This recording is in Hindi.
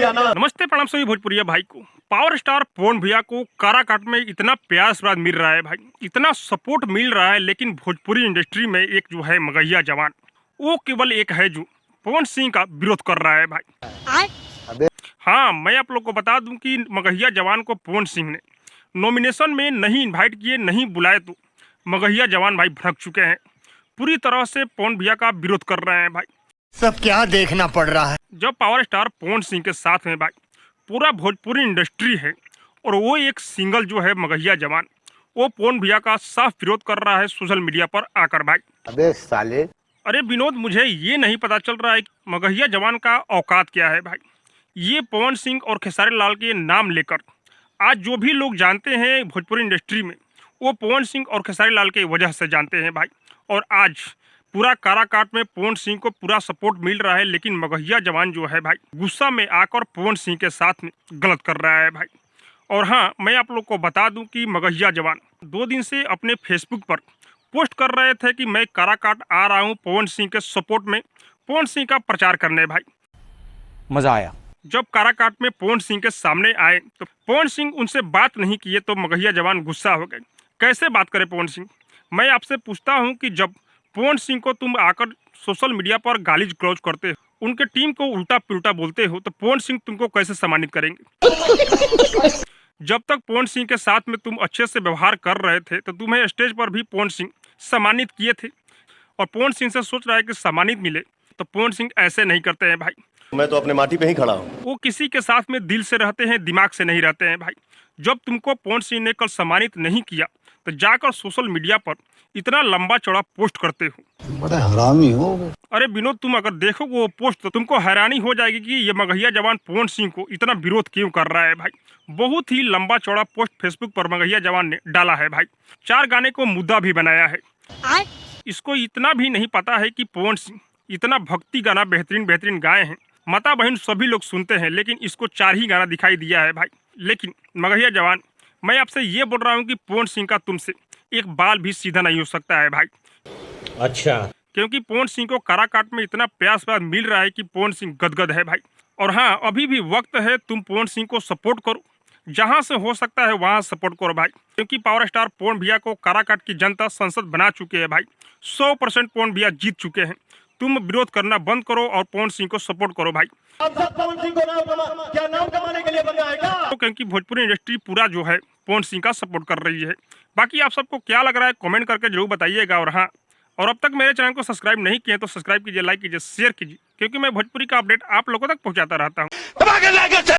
आना। नमस्ते प्रणाम सभी भोजपुरिया भाई को। पावर स्टार पवन भैया को काराकाट में इतना प्यार आशीर्वाद मिल रहा है भाई, इतना सपोर्ट मिल रहा है, लेकिन भोजपुरी इंडस्ट्री में एक जो है मगहिया जवान, वो केवल एक है जो पवन सिंह का विरोध कर रहा है भाई। हाँ, मैं आप लोग को बता दूं कि मगहिया जवान को पवन सिंह ने नॉमिनेशन में नहीं इन्वाइट किए, नहीं बुलाए, तो मगहिया जवान भाई भड़क चुके हैं, पूरी तरह से पवन भैया का विरोध कर रहे हैं भाई। सब क्या देखना पड़ रहा है। जब पावर स्टार पवन सिंह के साथ में भाई पूरा भोजपुरी इंडस्ट्री है और वो एक सिंगल जो है मगहिया जवान, वो पवन भैया का साफ विरोध कर रहा है सोशल मीडिया पर आकर भाई। अबे साले, अरे विनोद, मुझे ये नहीं पता चल रहा है कि मगहिया जवान का औकात क्या है भाई। ये पवन सिंह और खेसारी लाल के नाम लेकर आज जो भी लोग जानते हैं भोजपुरी इंडस्ट्री में, वो पवन सिंह और खेसारी लाल की वजह से जानते हैं भाई। और आज पूरा काराकाट में पवन सिंह को पूरा सपोर्ट मिल रहा है, लेकिन मगहिया जवान जो है भाई गुस्सा में आकर पवन सिंह के साथ में गलत कर रहा है भाई। और हाँ, मैं आप लोग को बता दूं कि मगहिया जवान 2 दिन से अपने फेसबुक पर पोस्ट कर रहे थे कि मैं काराकाट आ रहा हूं पवन सिंह के सपोर्ट में, पवन सिंह का प्रचार करने भाई। मजा आया। जब काराकाट में पवन सिंह के सामने आए तो पवन सिंह उनसे बात नहीं किए, तो मगहिया जवान गुस्सा हो गए। कैसे बात करे पवन सिंह? मैं आपसे पूछता हूं कि जब पवन सिंह को तुम आकर सोशल मीडिया पर गाली गलौज करते हो, उनके टीम को उल्टा पुल्टा बोलते हो, तो पवन सिंह तुमको कैसे सम्मानित करेंगे? जब तक पवन सिंह के साथ में तुम अच्छे से व्यवहार कर रहे थे, तो तुम्हें स्टेज पर भी पवन सिंह सम्मानित किए थे, और पवन सिंह से सोच रहा है कि सम्मानित मिले, तो पवन सिंह ऐसे नहीं करते हैं भाई। मैं तो अपने माटी पे ही खड़ा हूँ। वो किसी के साथ में दिल से रहते हैं, दिमाग से नहीं रहते हैं भाई। जब तुमको पवन सिंह ने कल सम्मानित नहीं किया, तो जाकर सोशल मीडिया पर इतना लंबा चौड़ा पोस्ट करते हो। बड़ा हरामी हो। अरे विनोद, तुम अगर देखोगे वो पोस्ट तो तुमको हैरानी हो जाएगी कि ये मगहिया जवान पवन सिंह को इतना विरोध क्यों कर रहा है भाई। बहुत ही लंबा चौड़ा पोस्ट फेसबुक पर मगहिया जवान ने डाला है भाई। 4 गाने को मुद्दा भी बनाया है। इसको इतना भी नहीं पता है कि पवन सिंह इतना भक्ति गाना बेहतरीन बेहतरीन गाए हैं, माता बहन सभी लोग सुनते हैं, लेकिन इसको 4 ही गाना दिखाई दिया है भाई। लेकिन मगहिया जवान, मैं आपसे ये बोल रहा हूँ कि पवन सिंह का तुमसे एक बाल भी सीधा नहीं हो सकता है भाई। अच्छा, क्योंकि पवन सिंह को काराकाट में इतना प्यार मिल रहा है कि पवन सिंह गदगद है भाई। और हाँ, अभी भी वक्त है, तुम पवन सिंह को सपोर्ट करो, जहां से हो सकता है वहां सपोर्ट करो भाई। क्योंकि पावर स्टार पवन भैया को काराकाट की जनता संसद बना चुके हैं भाई। 100% पवन भैया जीत चुके हैं। तुम विरोध करना बंद करो और पवन सिंह को सपोर्ट करो भाई। अब सब पवन सिंह को क्या नाम कमाने के लिए बन गया है क्या? तो क्योंकि भोजपुरी इंडस्ट्री पूरा जो है पवन सिंह का सपोर्ट कर रही है। बाकी आप सबको क्या लग रहा है कमेंट करके जरूर बताइएगा। और हाँ, और अब तक मेरे चैनल को सब्सक्राइब नहीं किए तो सब्सक्राइब कीजिए, लाइक कीजिए, शेयर कीजिए, क्योंकि मैं भोजपुरी का अपडेट आप लोगों तक पहुंचाता रहता हूं।